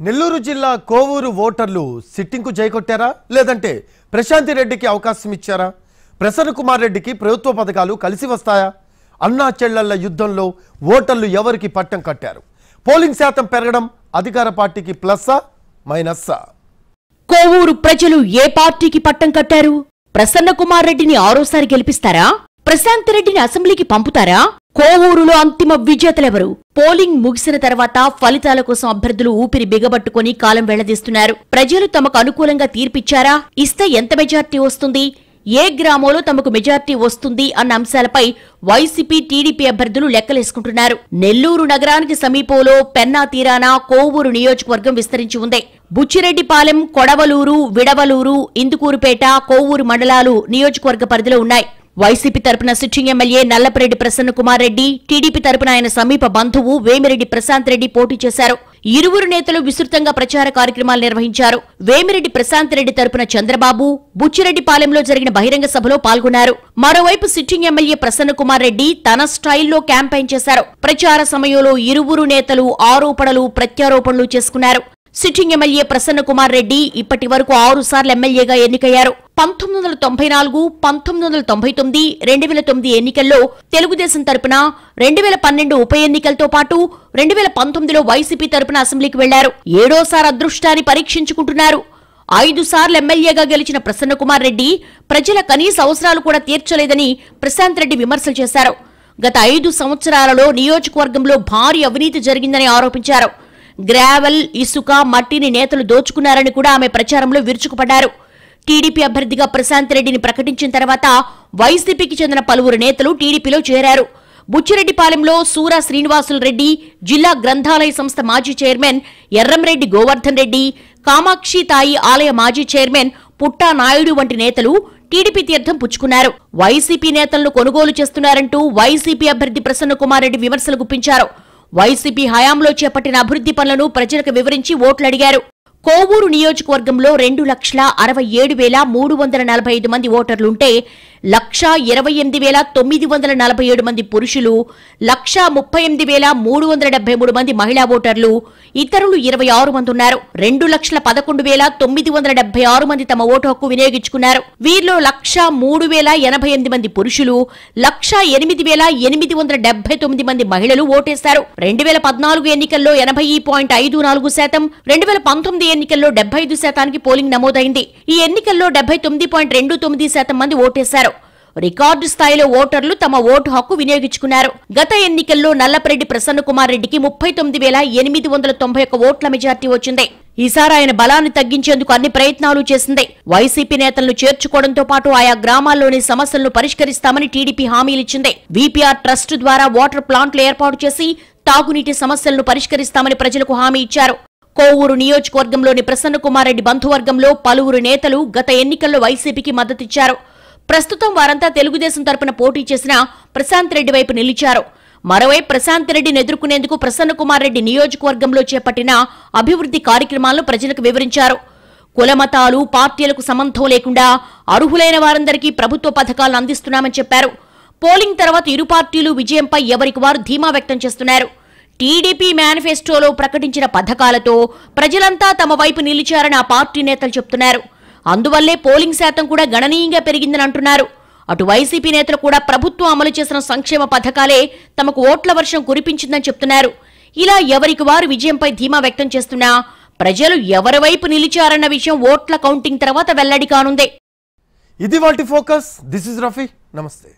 నెల్లూరు జిల్లా కోవూరు ఓటర్లు సిట్టింగ్కు జైకొట్టారా లేదంటే ప్రశాంతి రెడ్డికి అవకాశం ఇచ్చారా? ప్రసన్న కుమార్ రెడ్డికి ప్రభుత్వ పథకాలు కలిసి వస్తాయా? అన్నా చెల్లెళ్ల యుద్ధంలో ఓటర్లు ఎవరికి పట్టం కట్టారు? పోలింగ్ శాతం పెరగడం అధికార పార్టీకి ప్లస్సా మైనస్సా? కోవూరు ప్రజలు ఏ పార్టీకి పట్టం కట్టారు? ప్రసన్న కుమార్ రెడ్డిని ఆరోసారి గెలిపిస్తారా? ప్రశాంత్ రెడ్డిని అసెంబ్లీకి పంపుతారా? కోవూరులో అంతిమ విజేతలెవరు? పోలింగ్ ముగిసిన తర్వాత ఫలితాల కోసం అభ్యర్థులు ఊపిరి బిగబట్టుకుని కాలం వెళ్లదీస్తున్నారు. ప్రజలు తమకు అనుకూలంగా తీర్పిచ్చారా? ఇస్తే ఎంత మెజార్టీ వస్తుంది? ఏ గ్రామంలో తమకు మెజార్టీ వస్తుంది అన్న అంశాలపై వైసీపీ టీడీపీ అభ్యర్థులు లెక్కలేసుకుంటున్నారు. నెల్లూరు నగరానికి సమీపంలో పెన్నా తీరాన కోవూరు నియోజకవర్గం విస్తరించి ఉంది. బుచ్చిరెడ్డిపాలెం, కొడవలూరు, విడవలూరు, ఇందుకూరుపేట, కోవూరు మండలాలు నియోజకవర్గ పరిధిలో ఉన్నాయి. వైసీపీ తరపున sitting MLA Nallapareddy Prasanna Kumar Reddy, TDP తరపున ఆయన సమీప బంధువు వేమిరెడ్డి ప్రశాంత్ రెడ్డి పోటీ చేశారు. ఇరువురు నేతలు విస్తృతంగా ప్రచార కార్యక్రమాలు నిర్వహించారు. వేమిరెడ్డి ప్రశాంత్ రెడ్డి తరపున చంద్రబాబు బుచ్చిరెడ్డిపాలెంలో జరిగిన బహిరంగ సభలో పాల్గొన్నారు. మరోవైపు సిట్టింగ్ ఎమ్మెల్యే ప్రసన్న కుమార్ రెడ్డి తన స్టైల్లో క్యాంపెయిన్ చేశారు. ప్రచార సమయంలో ఇరువురు నేతలు ఆరోపణలు ప్రత్యారోపణలు చేసుకున్నారు. సిట్టింగ్ ఎమ్మెల్యే ప్రసన్న కుమార్ రెడ్డి ఇప్పటి వరకు 6 సార్లు ఎమ్మెల్యేగా ఎన్నికయ్యారు. 1994, 1999, 2009 ఎన్నికల్లో తెలుగుదేశం తరపున, 2012 ఉప ఎన్నికలతో పాటు 2019లో వైసీపీ తరపున అసెంబ్లీకి వెళ్లారు. 7ఓసారి అదృష్టాన్ని పరీక్షించుకుంటున్నారు. 5 సార్లు ఎమ్మెల్యేగా గెలిచిన ప్రసన్న కుమార్ రెడ్డి ప్రజల కనీస అవసరాలు కూడా తీర్చలేదని ప్రశాంత్ రెడ్డి విమర్శలు చేశారు. గత 5 సంవత్సరాలలో నియోజకవర్గంలో భారీ అవినీతి జరిగిందని ఆరోపించారు. గ్రావెల్, ఇసుక, మట్టిని నేతలు దోచుకున్నారని కూడా ఆమె ప్రచారంలో విరుచుకుపడ్డారు. టీడీపీ అభ్యర్థిగా ప్రశాంత్ రెడ్డిని ప్రకటించిన తర్వాత వైసీపీకి చెందిన పలువురు నేతలు టీడీపీలో చేరారు. బుచ్చిరెడ్డిపాలెంలో సూరా శ్రీనివాసులు రెడ్డి, జిల్లా గ్రంథాలయ సంస్థ మాజీ చైర్మన్ ఎర్రంరెడ్డి గోవర్ధన్ రెడ్డి, కామాక్షి తాయి ఆలయ మాజీ చైర్మన్ పుట్టా నాయుడు వంటి నేతలు టీడీపీ తీర్థం పుచ్చుకున్నారు. వైసీపీ నేతలను కొనుగోలు చేస్తున్నారంటూ వైసీపీ అభ్యర్థి ప్రసన్న కుమార్ రెడ్డి విమర్శలు గుప్పించారు. వైసీపీ హయాంలో చేపట్టిన అభివృద్ధి పనులను ప్రజలకు వివరించి ఓట్లు అడిగారు. కోవూరు నియోజకవర్గంలో 2,68,345 మంది ఓటర్లుంటే 1,28,947 మంది పురుషులు, 1,38,373 మంది మహిళా ఓటర్లు, ఇతరులు 26 మంది ఉన్నారు. 2,11,976 మంది తమ ఓటు హక్కు వినియోగించుకున్నారు. వీరిలో 1,03,088 మంది పురుషులు, 1,08,879 మంది మహిళలు ఓటేశారు. 2014 ఎన్నికల్లో 80.54%, 2019 ఎన్నికల్లో 75% పోలింగ్ నమోదైంది. ఈ ఎన్నికల్లో 79.29% మంది ఓటేశారు. రికార్డు స్థాయిలో ఓటర్లు తమ ఓటు హక్కు వినియోగించుకున్నారు. గత ఎన్నికల్లో నల్లపరెడ్డి ప్రసన్న కుమార్ రెడ్డికి 39,891 ఓట్ల మెజార్టీ వచ్చింది. ఈసారి ఆయన బలాన్ని తగ్గించేందుకు అన్ని ప్రయత్నాలు చేసింది. వైసీపీ నేతలను చేర్చుకోవడంతో పాటు ఆయా గ్రామాల్లోని సమస్యలను పరిష్కరిస్తామని టీడీపీ హామీలిచ్చింది. వీపీఆర్ ట్రస్ట్ ద్వారా వాటర్ ప్లాంట్లు ఏర్పాటు చేసి తాగునీటి సమస్యలను పరిష్కరిస్తామని ప్రజలకు హామీ ఇచ్చారు. కోవూరు నియోజకవర్గంలోని ప్రసన్న కుమార్ రెడ్డి బంధువర్గంలో పలువురు నేతలు గత ఎన్నికల్లో వైసీపీకి మద్దతిచ్చారు. ప్రస్తుతం వారంతా తెలుగుదేశం తరపున పోటీ చేసిన ప్రశాంత్ రెడ్డి వైపు నిలిచారు. మరోవైపు ప్రశాంత్ రెడ్డిని ఎదుర్కొనేందుకు ప్రసన్న కుమార్ రెడ్డి నియోజకవర్గంలో చేపట్టిన అభివృద్ధి కార్యక్రమాలను ప్రజలకు వివరించారు. కులమతాలు, పార్టీలకు సంబంధం లేకుండా అర్హులైన వారందరికీ ప్రభుత్వ పథకాలను అందిస్తున్నామని చెప్పారు. పోలింగ్ తర్వాత ఇరు పార్టీలు విజయంపై ఎవరికి వారు ధీమా వ్యక్తం చేస్తున్నారు. టీడీపీ మేనిఫెస్టోలో ప్రకటించిన పథకాలతో ప్రజలంతా తమ వైపు నిలిచారని ఆ పార్టీ నేతలు చెబుతున్నారు. అందువల్లే పోలింగ్ శాతం కూడా గణనీయంగా పెరిగిందని అంటున్నారు. అటు వైసీపీ నేతలు కూడా ప్రభుత్వం అమలు చేసిన సంక్షేమ పథకాలే తమకు ఓట్ల వర్షం కురిపించిందని చెప్తున్నారు. ఇలా ఎవరికి వారు విజయంపై ధీమా వ్యక్తం చేస్తున్నా ప్రజలు ఎవరి వైపు నిలిచారన్న విషయం ఓట్ల కౌంటింగ్ తర్వాత వెల్లడి కానుంది. ఇది వాటి ఫోకస్. This is Rafi. నమస్తే.